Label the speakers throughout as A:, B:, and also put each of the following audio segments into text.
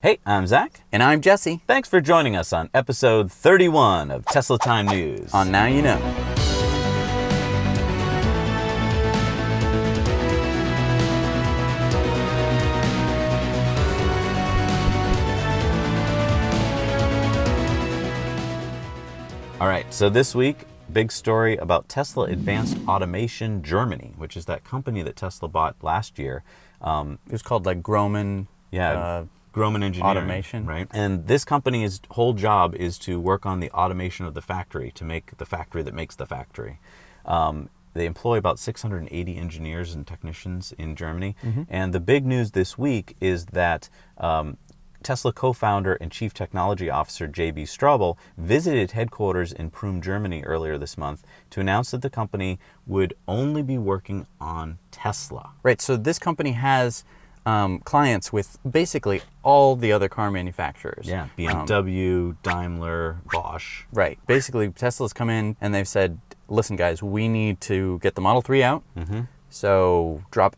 A: Hey, I'm Zach.
B: And I'm Jesse.
A: Thanks for joining us on episode 31 of Tesla Time News.
B: On Now You Know.
A: All right, so this week, big story about Tesla Advanced Automation Germany, which is that company that Tesla bought last year.
B: It was called like Groman.
A: Groman Engineering,
B: automation,
A: right? And this company's whole job is to work on the automation of the factory, to make the factory that makes the factory. They employ about 680 engineers and technicians in Germany. Mm-hmm. And the big news this week is that Tesla co-founder and chief technology officer J.B. Straubel visited headquarters in Prüm, Germany earlier this month to announce that the company would only be working on Tesla.
B: Right, so this company has clients with basically all the other car manufacturers.
A: Yeah, BMW, Daimler, Bosch.
B: Right. Basically, Tesla's come in and they've said, listen, guys, we need to get the Model 3 out. Mm-hmm. So drop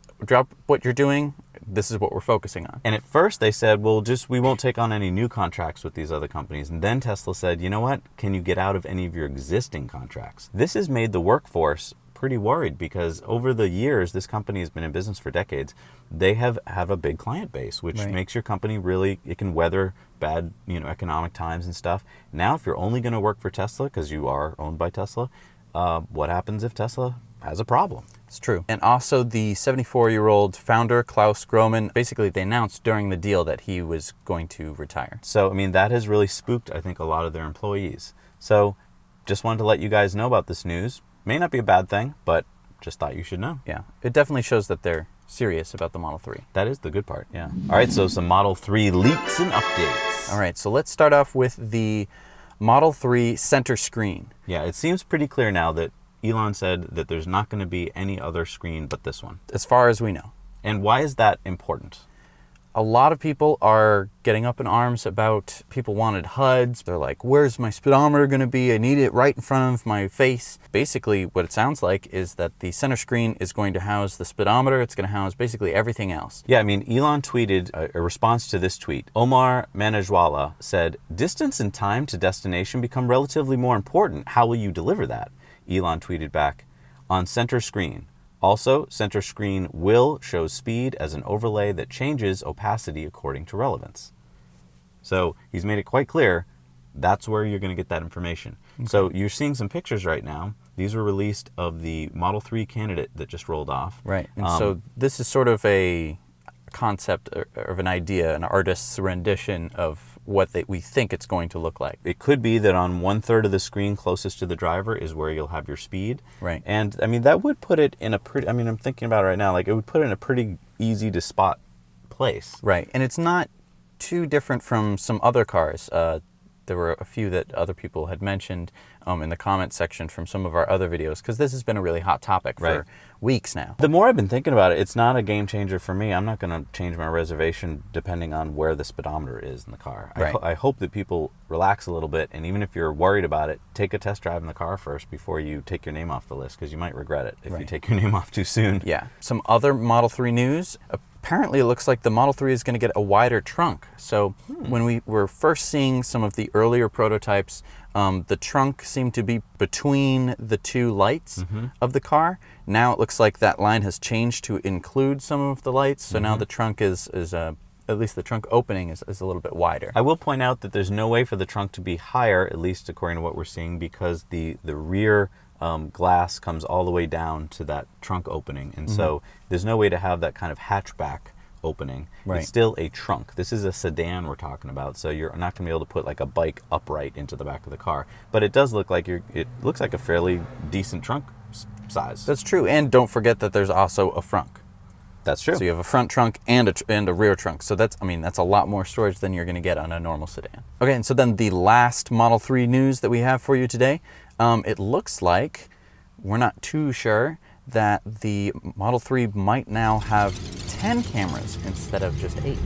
B: what you're doing. This is what we're focusing on.
A: And at first they said, well, we won't take on any new contracts with these other companies. And then Tesla said, you know what? Can you get out of any of your existing contracts? This has made the workforce pretty worried because over the years, this company has been in business for decades. They have a big client base, which makes your company really, it can weather bad, economic times and stuff. Now, if you're only going to work for Tesla because you are owned by Tesla, what happens if Tesla has a problem?
B: It's true. And also the 74-year-old founder, Klaus Groman, basically they announced during the deal that he was going to retire.
A: So, that has really spooked, I think, a lot of their employees. So, just wanted to let you guys know about this news. May not be a bad thing, but just thought you should know.
B: Yeah, it definitely shows that they're serious about the Model 3.
A: That is the good part, yeah. All right, so some Model 3 leaks and updates.
B: All right, so let's start off with the Model 3 center screen.
A: Yeah, it seems pretty clear now that Elon said that there's not going to be any other screen but this one.
B: As far as we know.
A: And why is that important?
B: A lot of people are getting up in arms about people wanted HUDs. They're like, where's my speedometer going to be? I need it right in front of my face. Basically, what it sounds like is that the center screen is going to house the speedometer. It's going to house basically everything else.
A: Yeah, Elon tweeted a response to this tweet. Omar Manajwala said, distance and time to destination become relatively more important. How will you deliver that? Elon tweeted back, on center screen. Also, center screen will show speed as an overlay that changes opacity according to relevance. So he's made it quite clear that's where you're going to get that information. Okay. So you're seeing some pictures right now. These were released of the Model 3 candidate that just rolled off.
B: Right. And so this is sort of a concept of an idea, an artist's rendition of what we think it's going to look like.
A: It could be that on 1/3 of the screen closest to the driver is where you'll have your speed.
B: Right.
A: And that would put it in a pretty, I'm thinking about it right now, it would put it in a pretty easy to spot place.
B: Right. And it's not too different from some other cars. There were a few that other people had mentioned in the comment section from some of our other videos, because this has been a really hot topic for weeks now.
A: The more I've been thinking about it, it's not a game changer for me. I'm not going to change my reservation depending on where the speedometer is in the car.
B: Right.
A: I hope that people relax a little bit, and even if you're worried about it, take a test drive in the car first before you take your name off the list, because you might regret it if you take your name off too soon.
B: Yeah. Some other Model 3 news. Apparently, it looks like the Model 3 is going to get a wider trunk. So when we were first seeing some of the earlier prototypes, the trunk seemed to be between the two lights of the car. Now it looks like that line has changed to include some of the lights. So now the trunk is at least the trunk opening is a little bit wider.
A: I will point out that there's no way for the trunk to be higher, at least according to what we're seeing, because the rear glass comes all the way down to that trunk opening. And so there's no way to have that kind of hatchback opening.
B: Right.
A: It's still a trunk. This is a sedan we're talking about, so you're not going to be able to put like a bike upright into the back of the car. But it does look like it looks like a fairly decent trunk size.
B: That's true. And don't forget that there's also a frunk.
A: That's true.
B: So you have a front trunk and a rear trunk. So that's a lot more storage than you're going to get on a normal sedan. Okay, and so then the last Model 3 news that we have for you today, it looks like, we're not too sure, that the Model 3 might now have 10 cameras instead of just 8.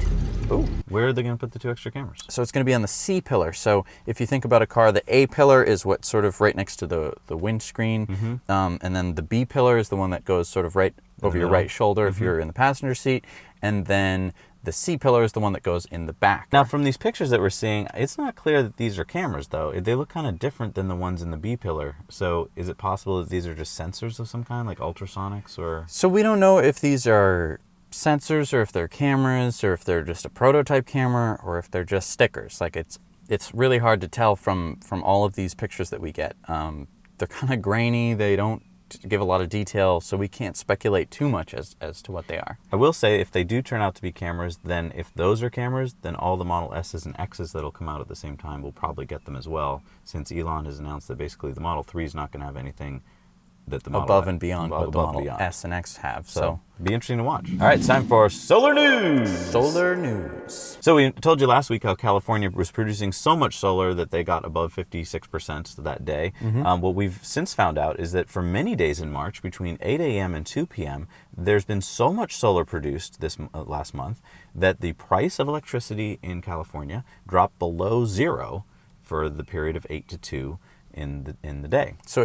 A: Ooh. Where are they going to put the 2 extra cameras?
B: So it's going to be on the C pillar. So if you think about a car, the A pillar is what's sort of right next to the windscreen. And then the B pillar is the one that goes sort of right over your right shoulder if you're in the passenger seat. And then The C pillar is the one that goes in the back.
A: Now, from these pictures that we're seeing, it's not clear that these are cameras, though. They look kind of different than the ones in the B pillar. So is it possible that these are just sensors of some kind, like ultrasonics, or?
B: So we don't know if these are sensors or if they're cameras or if they're just a prototype camera or if they're just stickers. Like it's really hard to tell from all of these pictures that we get. They're kind of grainy. They don't give a lot of detail, so we can't speculate too much as to what they are.
A: I will say, if they do turn out to be cameras, then if those are cameras, then all the Model S's and X's that'll come out at the same time will probably get them as well, since Elon has announced that basically the Model 3 is not going to have anything that the Model
B: Above and beyond what the Model S and X have. So
A: be interesting to watch. All right, it's time for Solar News.
B: Solar News.
A: So we told you last week how California was producing so much solar that they got above 56% that day. What we've since found out is that for many days in March, between 8 a.m. and 2 p.m., there's been so much solar produced this last month that the price of electricity in California dropped below zero for the period of 8 to 2 in the day.
B: So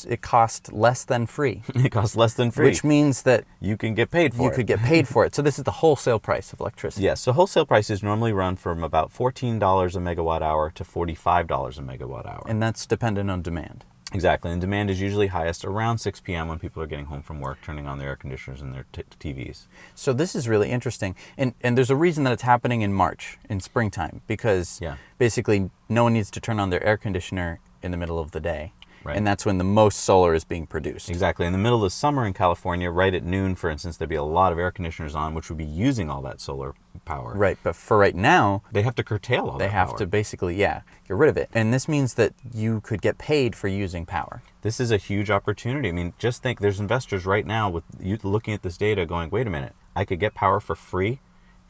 B: it cost less than free.
A: It costs less than free.
B: Which means that
A: you can get paid for it.
B: You could get paid for it. So this is the wholesale price of electricity.
A: Yes, so wholesale prices normally run from about $14 a megawatt hour to $45 a megawatt hour.
B: And that's dependent on demand.
A: Exactly, and demand is usually highest around 6 p.m. when people are getting home from work, turning on their air conditioners and their TVs.
B: So this is really interesting. And there's a reason that it's happening in March, in springtime, because basically no one needs to turn on their air conditioner in the middle of the day. Right. And that's when the most solar is being produced.
A: Exactly. In the middle of summer in California, right at noon, for instance, there'd be a lot of air conditioners on, which would be using all that solar power.
B: Right. But for right now,
A: they have to curtail all that power.
B: They have to basically, get rid of it. And this means that you could get paid for using power.
A: This is a huge opportunity. I mean, just think, there's investors right now with you looking at this data going, wait a minute, I could get power for free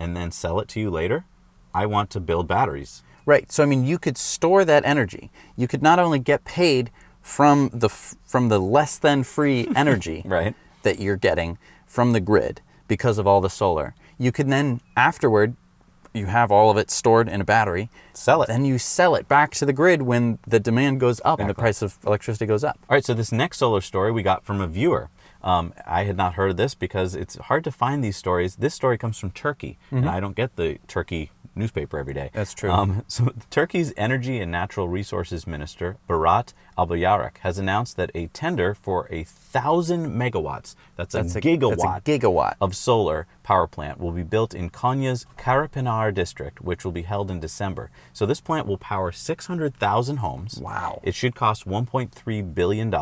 A: and then sell it to you later? I want to build batteries.
B: Right. So, I mean, you could store that energy. You could not only get paid from the less than free energy
A: right.
B: that you're getting from the grid because of all the solar. You could then, afterward, you have all of it stored in a battery.
A: Sell it.
B: Then you sell it back to the grid when the demand goes up and the price of electricity goes up.
A: All right, so this next solar story we got from a viewer. I had not heard of this because it's hard to find these stories. This story comes from Turkey, and I don't get the Turkey newspaper every day.
B: That's true.
A: So Turkey's Energy and Natural Resources Minister, Berat Albayrak, has announced that a tender for 1,000 megawatts, that's a gigawatt of solar power plant, will be built in Konya's Karapinar district, which will be held in December. So this plant will power 600,000 homes.
B: Wow.
A: It should cost $1.3 billion.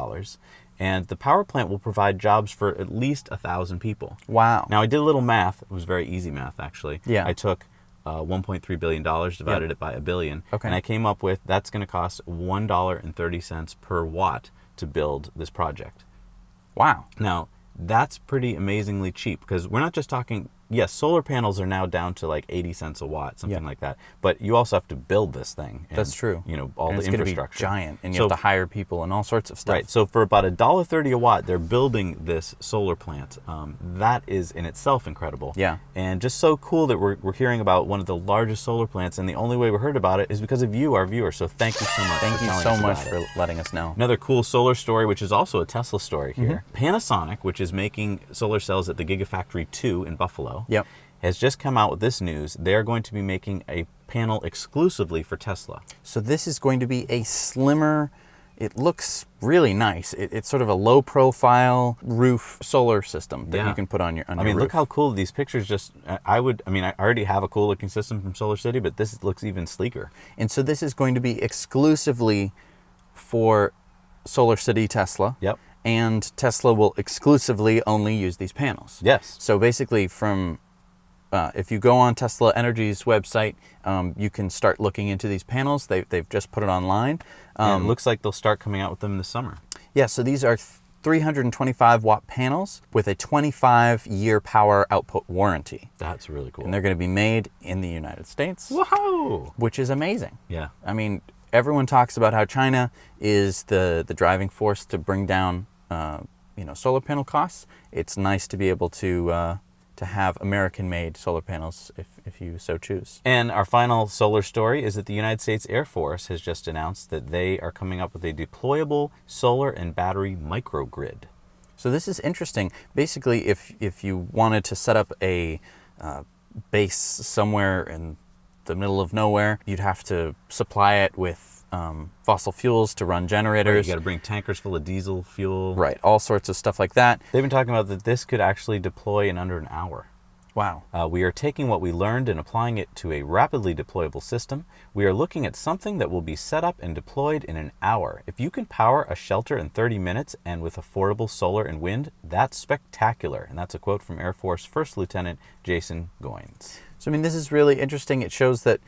A: And the power plant will provide jobs for at least 1,000 people.
B: Wow.
A: Now, I did a little math. It was very easy math, actually.
B: Yeah.
A: I took $1.3 billion, divided it by a billion.
B: Okay.
A: And I came up with that's going to cost $1.30 per watt to build this project.
B: Wow.
A: Now, that's pretty amazingly cheap because we're not just talking, yes, solar panels are now down to like 80 cents a watt, something like that. But you also have to build this thing. And,
B: that's true.
A: You know, all
B: and
A: the
B: it's
A: infrastructure.
B: It's going to be giant, and you have to hire people and all sorts of stuff.
A: Right. So for about $1.30 a watt, they're building this solar plant. That is in itself incredible.
B: Yeah.
A: And just so cool that we're hearing about one of the largest solar plants, and the only way we heard about it is because of you, our viewers. So thank you so much.
B: Thank you so much for letting us know.
A: Another cool solar story, which is also a Tesla story here. Panasonic, which is making solar cells at the Gigafactory 2 in Buffalo, has just come out with this news. They're going to be making a panel exclusively for Tesla.
B: So this is going to be a slimmer, it looks really nice. It's sort of a low profile roof solar system that you can put on your roof.
A: Look how cool these pictures just, I already have a cool looking system from Solar City, but this looks even sleeker.
B: And so this is going to be exclusively for Solar City Tesla.
A: Yep.
B: And Tesla will exclusively only use these panels.
A: Yes.
B: So basically if you go on Tesla Energy's website, you can start looking into these panels. They've just put it online.
A: And it looks like they'll start coming out with them this summer.
B: Yeah, so these are 325 watt panels with a 25-year power output warranty.
A: That's really cool.
B: And they're going to be made in the United States.
A: Whoa!
B: Which is amazing.
A: Yeah.
B: I mean, everyone talks about how China is the driving force to bring down solar panel costs. It's nice to be able to have American-made solar panels if you so choose.
A: And our final solar story is that the United States Air Force has just announced that they are coming up with a deployable solar and battery microgrid.
B: So this is interesting. Basically, if you wanted to set up a base somewhere in the middle of nowhere. You'd have to supply it with fossil fuels to run generators.
A: Right, you got to bring tankers full of diesel fuel.
B: Right, all sorts of stuff like that.
A: They've been talking about that this could actually deploy in under an hour.
B: Wow.
A: We are taking what we learned and applying it to a rapidly deployable system. We are looking at something that will be set up and deployed in an hour. If you can power a shelter in 30 minutes and with affordable solar and wind, that's spectacular. And that's a quote from Air Force First Lieutenant Jason Goins.
B: So, I mean, this is really interesting. It shows that,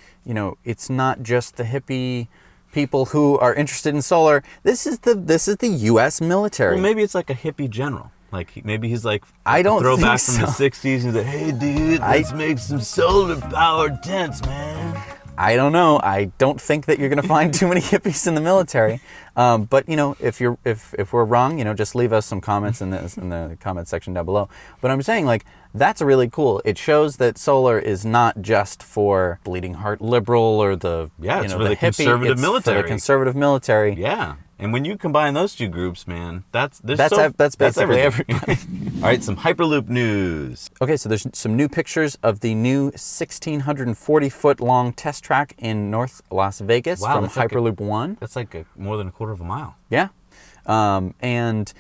B: it's not just the hippie people who are interested in solar. This is the U.S. military.
A: Well, maybe it's like a hippie general. Like, maybe he's like
B: I don't
A: throwback
B: think
A: from the
B: so.
A: 60s. And he's like, hey, dude, let's make some solar-powered tents, man.
B: I don't know. I don't think that you're going to find too many hippies in the military. But if we're wrong, just leave us some comments in the comment section down below. But I'm saying, like, that's really cool. It shows that solar is not just for bleeding heart liberal or the
A: it's for
B: the
A: the
B: hippie.
A: conservative
B: It's
A: military.
B: for the conservative military.
A: Yeah. And when you combine those two groups, man, that's
B: basically
A: everything.
B: everybody.
A: All right, some Hyperloop news.
B: Okay, so there's some new pictures of the new 1,640-foot long test track in North Las Vegas
A: Wow,
B: from
A: that's like
B: Hyperloop One.
A: That's like more than a quarter of a mile.
B: Yeah. And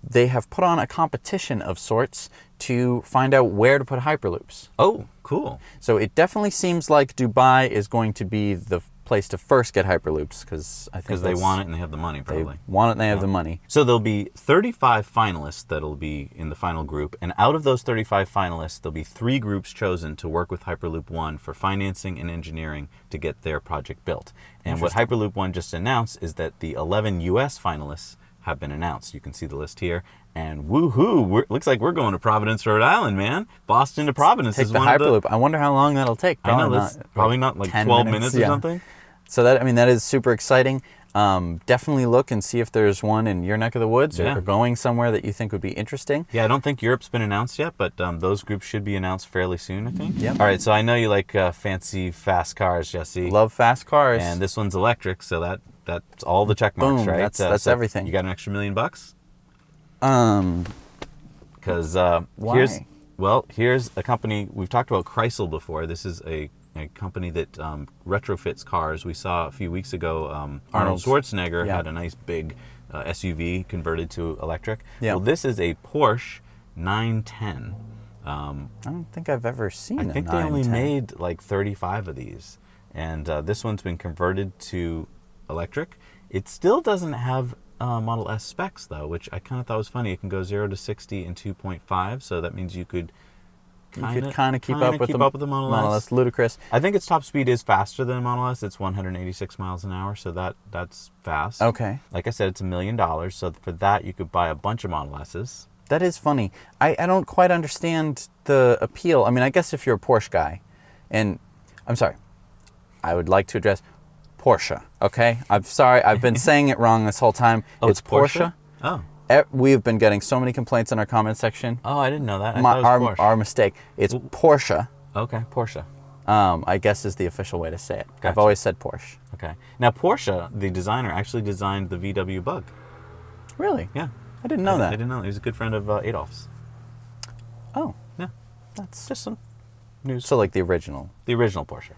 B: they have put on a competition of sorts to find out where to put Hyperloops.
A: Oh, cool.
B: So it definitely seems like Dubai is going to be the place to first get Hyperloops because
A: they want it and they have the money,
B: They
A: probably.
B: want it and they have the money.
A: So there'll be 35 finalists that'll be in the final group, and out of those 35 finalists, there'll be 3 groups chosen to work with Hyperloop One for financing and engineering to get their project built. And what Hyperloop One just announced is that the 11 U.S. finalists have been announced. You can see the list here. And woohoo! Looks like we're going to Providence, Rhode Island, man. Boston to Providence
B: Take
A: is
B: the
A: one of the...
B: Hyperloop. I wonder how long that'll take.
A: Probably not like
B: 10
A: 12 minutes or
B: yeah.
A: something.
B: So that is super exciting. Definitely look and see if there's one in your neck of the woods or going somewhere that you think would be interesting.
A: Yeah, I don't think Europe's been announced yet, but those groups should be announced fairly soon, I think.
B: Yep.
A: All right, so I know you like fancy, fast cars, Jesse.
B: Love fast cars.
A: And this one's electric, so that's all the check marks,
B: Boom,
A: right?
B: that's
A: so
B: everything.
A: You got an extra $1 million? Because
B: why?
A: here's a company, we've talked about Kreisel before. This is a company that retrofits cars. We saw a few weeks ago Arnold Schwarzenegger had a nice big SUV converted to electric.
B: Yeah.
A: Well, this is a Porsche 910.
B: I don't think I've ever seen
A: I
B: a
A: think they only
B: 910.
A: made like 35 of these. And this one's been converted to electric. It still doesn't have Model S specs, though, which I kind of thought was funny. It can go 0 to 60 in 2.5, so that means you could
B: kind of keep up with
A: the Model S.
B: That's ludicrous.
A: I think its top speed is faster than a Model S. It's 186 miles an hour, so that's fast.
B: Okay.
A: Like I said, it's $1 million, so for that you could buy a bunch of Model S's.
B: That is funny. I don't quite understand the appeal. I mean, I guess if you're a Porsche guy, and I'm sorry, I would like to address Porsche, okay? I'm sorry, I've been saying it wrong this whole time.
A: Oh, it's Porsche? Oh.
B: We've been getting so many complaints in our comment section.
A: Oh, I didn't know that. I thought it was Porsche.
B: Our mistake. It's Porsche.
A: Okay, Porsche.
B: I guess is the official way to say it.
A: Gotcha.
B: I've always said Porsche.
A: Okay. Now, Porsche, the designer, actually designed the VW Bug.
B: Really?
A: Yeah.
B: I didn't know that.
A: I didn't know. He was a good friend of Adolf's.
B: Oh.
A: Yeah.
B: That's
A: Just some news.
B: so like the original.
A: The original Porsche.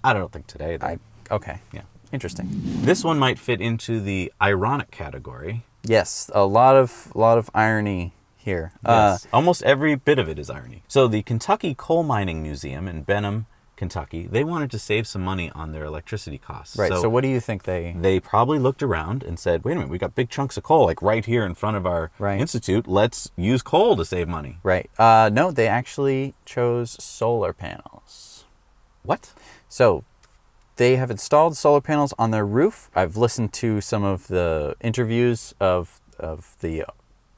A: I don't think today, though.
B: Okay.
A: Yeah.
B: Interesting.
A: This one might fit into the ironic category.
B: Yes, a lot of irony here.
A: Yes. Almost every bit of it is irony. So the Kentucky Coal Mining Museum in Benham, Kentucky, they wanted to save some money on their electricity costs.
B: Right. So what do you think they...
A: They probably looked around and said, wait a minute, we got big chunks of coal like right here in front of our institute. Let's use coal to save money.
B: Right. No, they actually chose solar panels.
A: What?
B: So they have installed solar panels on their roof. I've listened to some of the interviews of the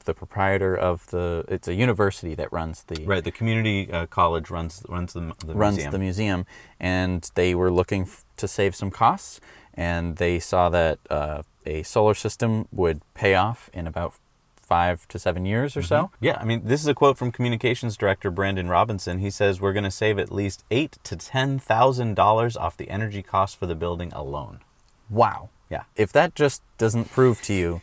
B: proprietor of it's a university that runs the...
A: Right, the community college runs the museum.
B: And they were looking to save some costs, and they saw that a solar system would pay off in about 5 to 7 years or so.
A: Yeah, I mean, this is a quote from communications director Brandon Robinson. He says, we're going to save at least $8,000 to $10,000 off the energy cost for the building alone.
B: Wow.
A: Yeah.
B: If that just doesn't prove to you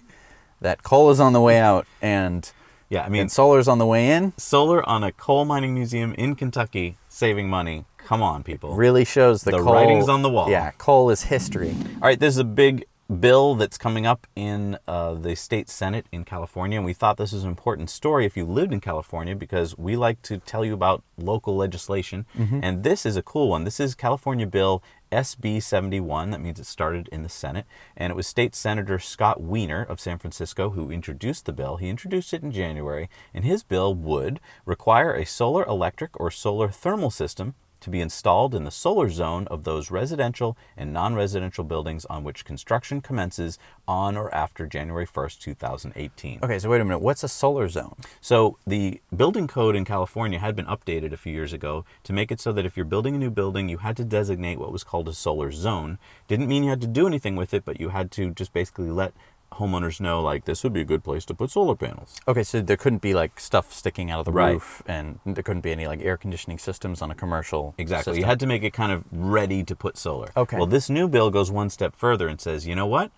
B: that coal is on the way out and
A: Yeah, I mean,
B: And solar's on the way in.
A: solar on a coal mining museum in Kentucky saving money. Come on, people.
B: Really shows the coal.
A: Writing's on the wall.
B: Yeah, coal is history.
A: All right, there's a big bill that's coming up in the state Senate in California, and we thought this was an important story if you lived in California because we like to tell you about local legislation, and this is a cool one. This is California Bill SB71. That means it started in the Senate, and it was State Senator Scott Wiener of San Francisco who introduced the bill. He introduced it in January, and his bill would require a solar electric or solar thermal system to be installed in the solar zone of those residential and non-residential buildings on which construction commences on or after January 1st, 2018.
B: Okay, so wait a minute. What's a solar zone?
A: So the building code in California had been updated a few years ago to make it so that if you're building a new building, you had to designate what was called a solar zone. Didn't mean you had to do anything with it, but you had to just basically let homeowners know, like, this would be a good place to put solar panels.
B: Okay, so there couldn't be like stuff sticking out of the
A: Right.
B: roof, and there couldn't be any like air conditioning systems on a commercial
A: Exactly.
B: system.
A: You had to make it kind of ready to put solar.
B: Okay.
A: Well, this new bill goes one step further and says, you know what?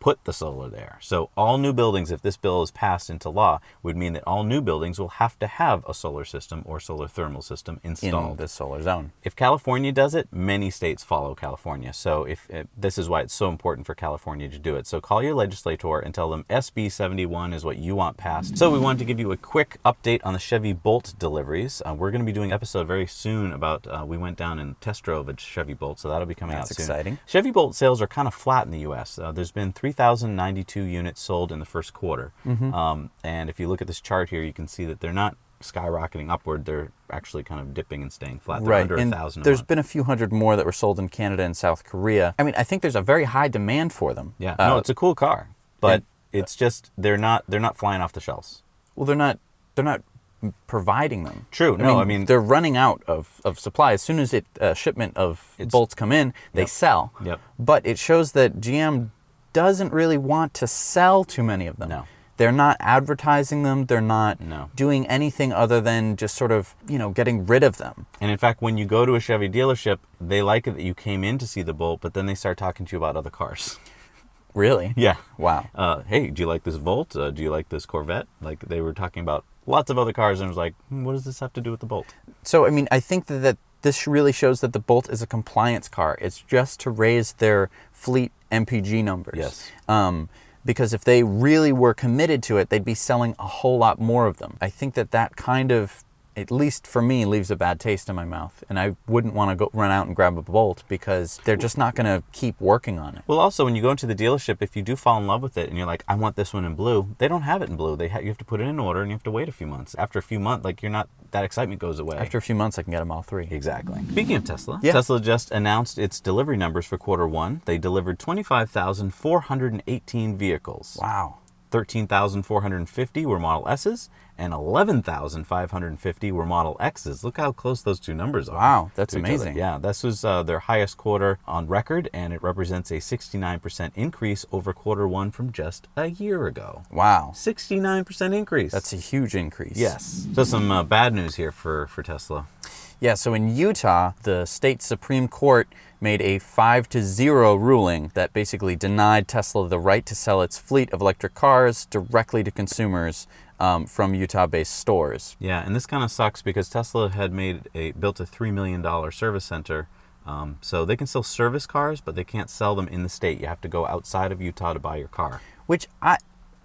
A: Put the solar there. So all new buildings, if this bill is passed into law, would mean that all new buildings will have to have a solar system or solar thermal system
B: in
A: installed.
B: this solar zone.
A: If California does it, many states follow California. So this is why it's so important for California to do it. So call your legislator and tell them SB 71 is what you want passed. So we wanted to give you a quick update on the Chevy Bolt deliveries. We're going to be doing an episode very soon about, we went down and test drove a Chevy Bolt, so that'll be coming out soon.
B: That's exciting.
A: Chevy Bolt sales are kind of flat in the U.S. There's been 3,092 units sold in the first quarter. And if you look at this chart here, you can see that they're not skyrocketing upward. They're actually kind of dipping and staying flat. They're under 1,000 a
B: there's
A: month.
B: been a few hundred more that were sold in Canada and South Korea. I mean, I think there's a very high demand for them.
A: Yeah, no, it's a cool car, but it's just they're not flying off the shelves.
B: Well, they're not providing them.
A: True. I mean
B: they're running out of supply. As soon as a shipment of bolts come in, they sell.
A: Yep.
B: But it shows that GM doesn't really want to sell too many of them.
A: No.
B: They're not advertising them. They're not doing anything other than just sort of, getting rid of them.
A: And in fact, when you go to a Chevy dealership, they like it that you came in to see the Bolt, but then they start talking to you about other cars.
B: Really?
A: Yeah.
B: Wow.
A: Hey, do you like this Volt? Do you like this Corvette? Like, they were talking about lots of other cars, and it was like, what does this have to do with the Bolt?
B: So, I mean, I think that this really shows that the Bolt is a compliance car. It's just to raise their fleet MPG numbers.
A: Yes.
B: Because if they really were committed to it, they'd be selling a whole lot more of them. I think that kind of, at least for me, leaves a bad taste in my mouth. And I wouldn't want to go run out and grab a Bolt because they're just not going to keep working on it.
A: Well, also, when you go into the dealership, if you do fall in love with it and you're like, I want this one in blue, they don't have it in blue. You have to put it in order and you have to wait a few months. After a few months, that excitement goes away.
B: After a few months, I can get a Model 3.
A: Exactly. Speaking of Tesla,
B: Yeah.
A: Tesla just announced its delivery numbers for quarter one. They delivered 25,418 vehicles.
B: Wow.
A: 13,450 were Model S's and 11,550 were Model X's. Look how close those two numbers are.
B: Wow, that's
A: to each other.
B: amazing.
A: Yeah, this was their highest quarter on record, and it represents a 69% increase over quarter one from just a year ago.
B: Wow.
A: 69% increase.
B: That's a huge increase.
A: Yes. So some bad news here for Tesla.
B: Yeah, so in Utah, the state Supreme Court made a 5-0 ruling that basically denied Tesla the right to sell its fleet of electric cars directly to consumers from Utah-based stores.
A: Yeah, and this kind of sucks because Tesla had built a $3 million service center. So they can still service cars, but they can't sell them in the state. You have to go outside of Utah to buy your car.
B: Which,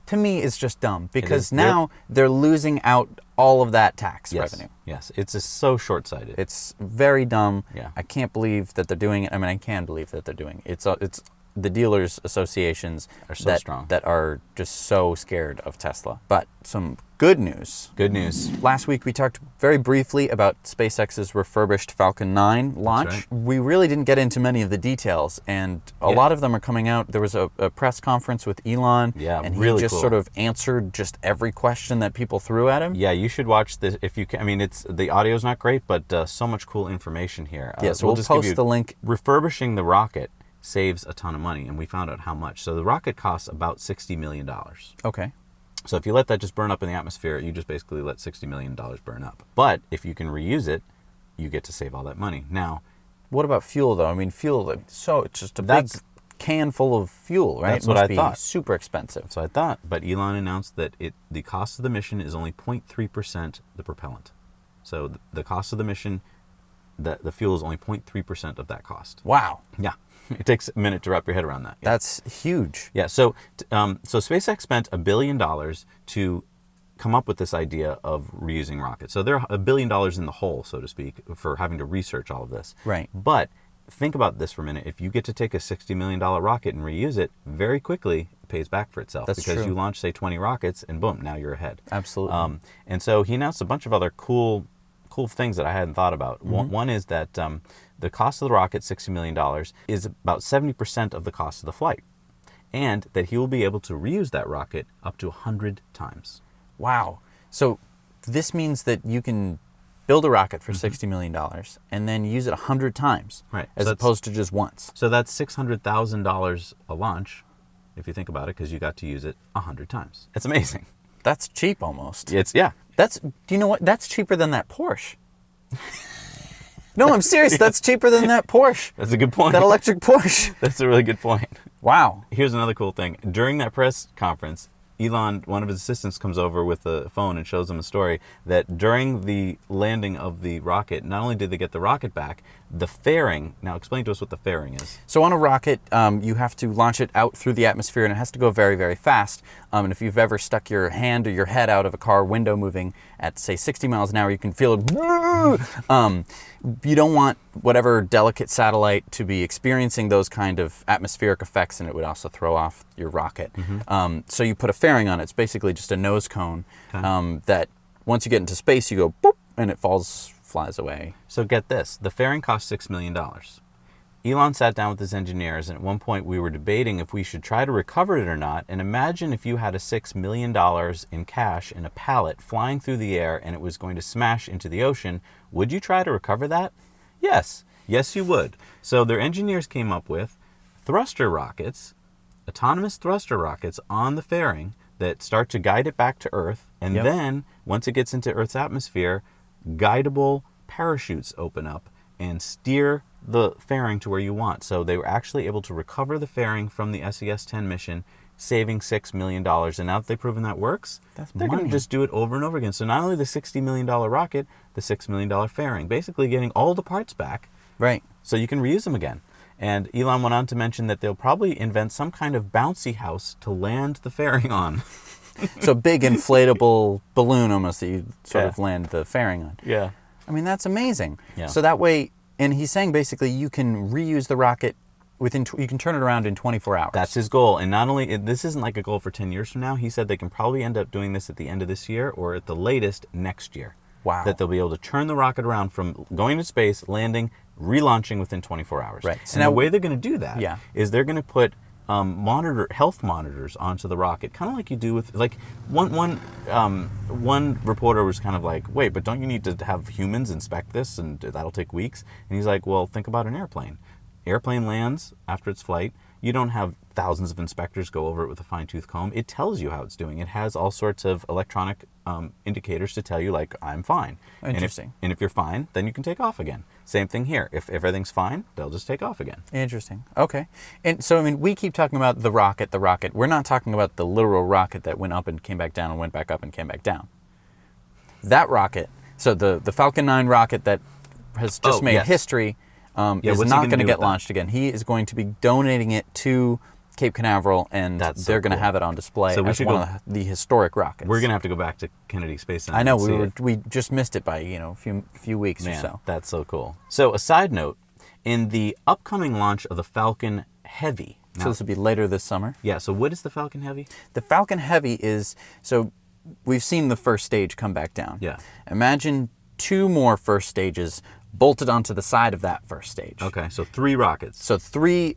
B: to me, is just dumb because now they're losing out all of that tax revenue.
A: Yes, it's just so short-sighted.
B: It's very dumb.
A: Yeah.
B: I can't believe that they're doing it. I mean, I can believe that they're doing it. It's the dealers associations
A: are so strong
B: that are just so scared of Tesla. But some good news.
A: Good news.
B: Last week we talked very briefly about SpaceX's refurbished Falcon 9 launch.
A: That's right.
B: We really didn't get into many of the details, and a lot of them are coming out. There was a press conference with Elon, and he
A: really
B: just
A: cool.
B: sort of answered just every question that people threw at him.
A: Yeah, you should watch this if you can. I mean, the audio's not great, but so much cool information here.
B: So we'll
A: just
B: post
A: give you,
B: the link.
A: Refurbishing the rocket saves a ton of money, and we found out how much. So the rocket costs about $60 million.
B: Okay.
A: So if you let that just burn up in the atmosphere, you just basically let $60 million burn up. But if you can reuse it, you get to save all that money. Now,
B: what about fuel, though? I mean, fuel, so it's just a big can full of fuel, right?
A: That's
B: It
A: what
B: must
A: I
B: be
A: thought.
B: super expensive.
A: So I thought, but Elon announced that the cost of the mission is only 0.3% the propellant. So the cost of the mission, the fuel is only 0.3% of that cost.
B: Wow.
A: Yeah. It takes a minute to wrap your head around that. Yeah.
B: That's huge.
A: Yeah. So SpaceX spent $1 billion to come up with this idea of reusing rockets. So they're $1 billion in the hole, so to speak, for having to research all of this.
B: Right.
A: But think about this for a minute. If you get to take a $60 million rocket and reuse it, very quickly it pays back for itself.
B: That's
A: because
B: true.
A: you launch, say, 20 rockets, and boom, now you're ahead.
B: Absolutely.
A: And so he announced a bunch of other cool things that I hadn't thought about.
B: Mm-hmm.
A: One is that the cost of the rocket, $60 million, is about 70% of the cost of the flight. And that he will be able to reuse that rocket up to 100 times.
B: Wow. So this means that you can build a rocket for $60 million and then use it 100 times,
A: Right.
B: as
A: So
B: opposed to just once.
A: So that's $600,000 a launch, if you think about it, because you got to use it 100 times. It's amazing.
B: That's cheap almost.
A: Yeah.
B: Do you know what? That's cheaper than that Porsche. No, I'm serious. That's cheaper than that Porsche.
A: That's a good point.
B: That electric Porsche.
A: That's a really good point.
B: Wow.
A: Here's another cool thing. During that press conference, Elon, one of his assistants, comes over with a phone and shows him a story that during the landing of the rocket, not only did they get the rocket back, the fairing. Now, explain to us what the fairing is.
B: So on a rocket, you have to launch it out through the atmosphere, and it has to go very, very fast. And if you've ever stuck your hand or your head out of a car window moving at, say, 60 miles an hour, you can feel it. You don't want whatever delicate satellite to be experiencing those kind of atmospheric effects, and it would also throw off your rocket. So you put a fairing on it. It's basically just a nose cone that once you get into space, you go boop, and it flies away.
A: So get this. The fairing cost $6 million. Elon sat down with his engineers, and at one point we were debating if we should try to recover it or not. And imagine if you had a $6 million in cash in a pallet flying through the air and it was going to smash into the ocean. Would you try to recover that? Yes. Yes, you would. So their engineers came up with thruster rockets, autonomous thruster rockets on the fairing that start to guide it back to Earth. And then, once it gets into Earth's atmosphere, guidable parachutes open up and steer the fairing to where you want. So they were actually able to recover the fairing from the SES-10 mission, saving $6 million. And now that they've proven that works, they're going to just do it over and over again. So not only the $60 million rocket, the $6 million fairing, basically getting all the parts back.
B: Right.
A: So you can reuse them again. And Elon went on to mention that they'll probably invent some kind of bouncy house to land the fairing on.
B: So big inflatable balloon almost that you sort of land the fairing on.
A: Yeah.
B: I mean, that's amazing.
A: Yeah.
B: So that way, and he's saying basically you can reuse the rocket you can turn it around in 24 hours.
A: That's his goal. And not only, this isn't like a goal for 10 years from now. He said they can probably end up doing this at the end of this year or at the latest next year.
B: Wow.
A: That they'll be able to turn the rocket around from going to space, landing, relaunching within 24 hours.
B: Right.
A: So now the way they're going to do that is they're going to put health monitors onto the rocket, kind of like you do with, like, one reporter was kind of like, wait, but don't you need to have humans inspect this, and that'll take weeks? And he's like, well, think about an airplane. Airplane lands after its flight. You don't have thousands of inspectors go over it with a fine-tooth comb. It tells you how it's doing. It has all sorts of electronic indicators to tell you, like, I'm fine.
B: Interesting.
A: And if you're fine, then you can take off again. Same thing here. If everything's fine, they'll just take off again.
B: Interesting. Okay. And so, I mean, we keep talking about the rocket. We're not talking about the literal rocket that went up and came back down and went back up and came back down. That rocket, so the Falcon 9 rocket that has just made history, is not going to get launched again. He is going to be donating it to Cape Canaveral, and they're going to have it on display as one of the historic rockets.
A: We're going to have to go back to Kennedy Space Center.
B: I know, we just missed it by a few weeks or so.
A: That's so cool. So a side note, in the upcoming launch of the Falcon Heavy.
B: So this will be later this summer?
A: Yeah, so what is the Falcon Heavy?
B: The Falcon Heavy is, so we've seen the first stage come back down.
A: Yeah.
B: Imagine 2 more first stages bolted onto the side of that first stage.
A: Okay, so 3 rockets.
B: So 3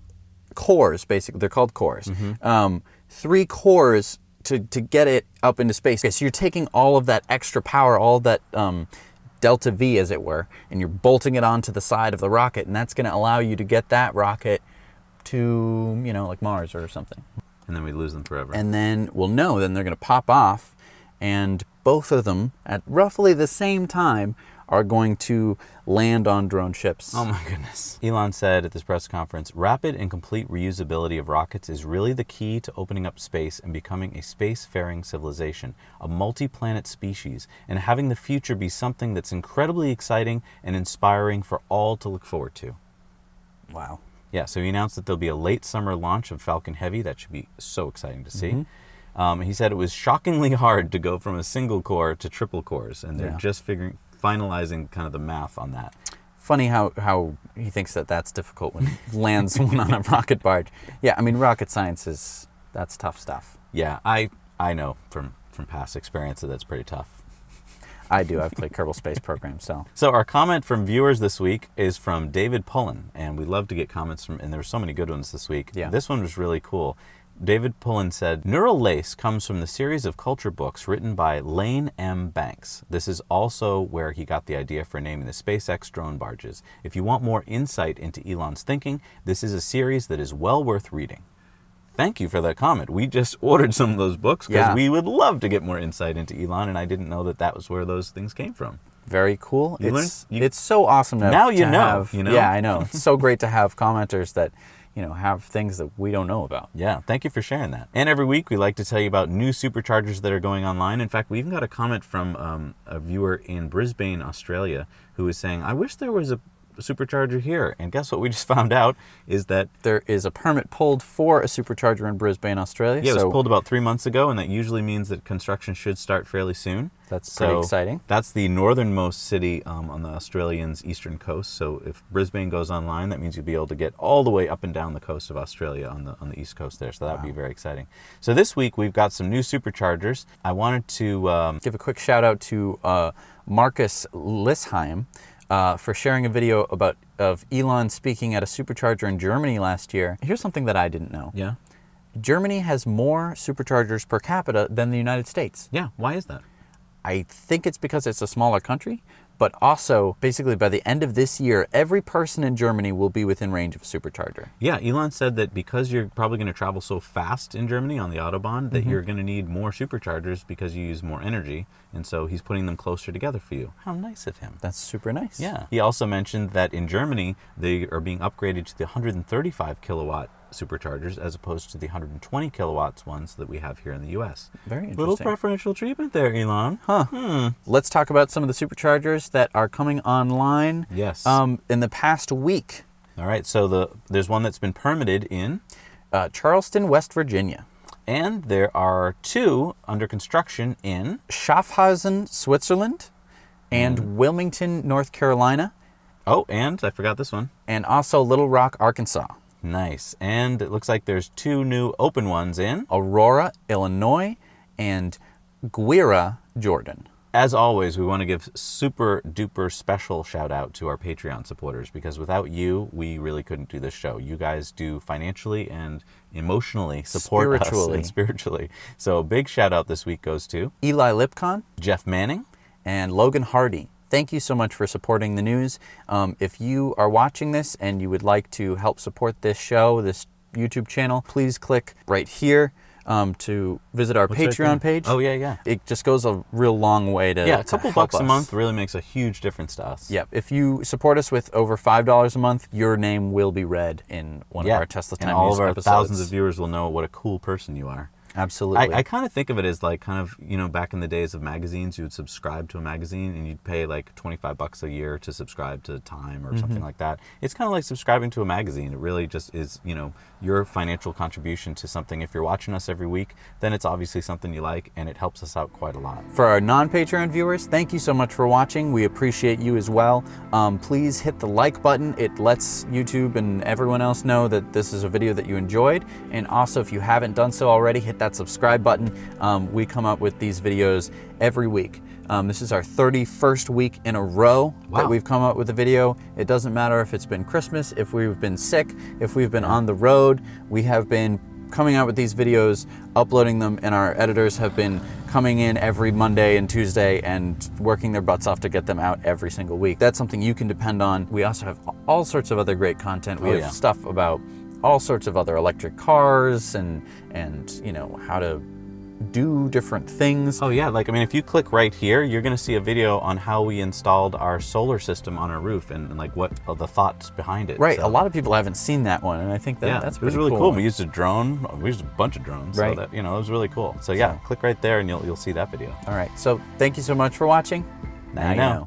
B: cores, basically. They're called cores. 3 cores to get it up into space. Okay, so you're taking all of that extra power, all of that delta V, as it were, and you're bolting it onto the side of the rocket, and that's going to allow you to get that rocket to, like Mars or something.
A: And then we lose them forever.
B: And then, then they're going to pop off, and both of them, at roughly the same time, are going to land on drone ships.
A: Oh my goodness. Elon said at this press conference, rapid and complete reusability of rockets is really the key to opening up space and becoming a spacefaring civilization, a multi-planet species, and having the future be something that's incredibly exciting and inspiring for all to look forward to.
B: Wow.
A: Yeah, so he announced that there'll be a late summer launch of Falcon Heavy. That should be so exciting to see. He said it was shockingly hard to go from a single core to triple cores, and they're just finalizing kind of the math on that.
B: Funny how he thinks that that's difficult when he lands one on a rocket barge. Yeah, I mean, rocket science that's tough stuff.
A: Yeah, I know from past experience that that's pretty tough.
B: I do. I've played Kerbal Space Program, so.
A: So our comment from viewers this week is from David Pullen, and we love to get comments from, and there were so many good ones this week.
B: Yeah.
A: This one was really cool. David Pullen said, Neural Lace comes from the series of culture books written by Lane M. Banks. This is also where he got the idea for naming the SpaceX drone barges. If you want more insight into Elon's thinking, this is a series that is well worth reading. Thank you for that comment. We just ordered some of those books because we would love to get more insight into Elon, and I didn't know that was where those things came from.
B: Very cool. It's so awesome to
A: now you
B: to
A: know,
B: have,
A: you know.
B: Yeah, I know. It's so great to have commenters that have things that we don't know about.
A: Yeah, thank you for sharing that. And every week we like to tell you about new superchargers that are going online. In fact, we even got a comment from a viewer in Brisbane, Australia, who is saying, I wish there was a supercharger here. And guess what we just found out is that
B: there is a permit pulled for a supercharger in Brisbane, Australia.
A: Yeah, it was pulled about 3 months ago, and that usually means that construction should start fairly soon.
B: That's pretty exciting.
A: That's the northernmost city on the Australian's eastern coast. So if Brisbane goes online, that means you'll be able to get all the way up and down the coast of Australia on the east coast there. So that would be very exciting. So this week we've got some new superchargers. I wanted to
B: give a quick shout out to Marcus Lisheim for sharing a video of Elon speaking at a supercharger in Germany last year. Here's something that I didn't know.
A: Yeah.
B: Germany has more superchargers per capita than the United States.
A: Yeah, why is that?
B: I think it's because it's a smaller country, but also basically by the end of this year, every person in Germany will be within range of a supercharger.
A: Yeah, Elon said that because you're probably going to travel so fast in Germany on the Autobahn that you're going to need more superchargers because you use more energy. And so he's putting them closer together for you. How nice of him.
B: That's super nice.
A: Yeah. He also mentioned that in Germany, they are being upgraded to the 135 kilowatt superchargers as opposed to the 120 kilowatts ones that we have here in the U.S.
B: Very interesting.
A: Little preferential treatment there, Elon.
B: Huh. Let's talk about some of the superchargers that are coming online.
A: Yes.
B: In the past week.
A: All right. So there's one that's been permitted in
B: Charleston, West Virginia.
A: And there are two under construction in
B: Schaffhausen, Switzerland, and Wilmington, North Carolina.
A: Oh, and I forgot this one.
B: And also Little Rock, Arkansas.
A: Nice. And it looks like there's two new open ones in
B: Aurora, Illinois, and Guira, Jordan.
A: As always, we want to give super duper special shout out to our Patreon supporters because without you, we really couldn't do this show. You guys do financially and emotionally support us and spiritually. So a big shout out this week goes to
B: Eli Lipcon,
A: Jeff Manning,
B: and Logan Hardy. Thank you so much for supporting the news. If you are watching this and you would like to help support this show, this YouTube channel, please click right here to visit our Patreon page.
A: Oh, yeah.
B: It just goes a real long way to
A: a couple bucks a month really makes a huge difference to us.
B: Yeah. If you support us with over $5 a month, your name will be read in one of our Tesla Time News episodes.
A: And all of our thousands of viewers will know what a cool person you are.
B: Absolutely.
A: I kind of think of it as like back in the days of magazines, you would subscribe to a magazine and you'd pay like $25 a year to subscribe to Time or something like that. It's kind of like subscribing to a magazine. It really just is, your financial contribution to something. If you're watching us every week, then it's obviously something you like and it helps us out quite a lot.
B: For our non-Patreon viewers, thank you so much for watching. We appreciate you as well. Please hit the like button. It lets YouTube and everyone else know that this is a video that you enjoyed. And also, if you haven't done so already, hit that subscribe button. We come up with these videos every week. This is our 31st week in a row that we've come up with a video. It doesn't matter if it's been Christmas, if we've been sick, if we've been on the road. We have been coming out with these videos, uploading them, and our editors have been coming in every Monday and Tuesday and working their butts off to get them out every single week. That's something you can depend on. We also have all sorts of other great content. We have stuff about all sorts of other electric cars and how to do different things.
A: Oh yeah, like I mean, if you click right here, you're going to see a video on how we installed our solar system on our roof and like what are the thoughts behind it.
B: Right,
A: So,
B: a lot of people haven't seen that one, and I think that
A: yeah,
B: that's
A: it was
B: pretty
A: really cool. We used a drone. We used a bunch of drones.
B: Right.
A: So that, it was really cool. So yeah,
B: So-
A: click right there and you'll see that video.
B: All right, so thank you so much for watching.
A: Now you know.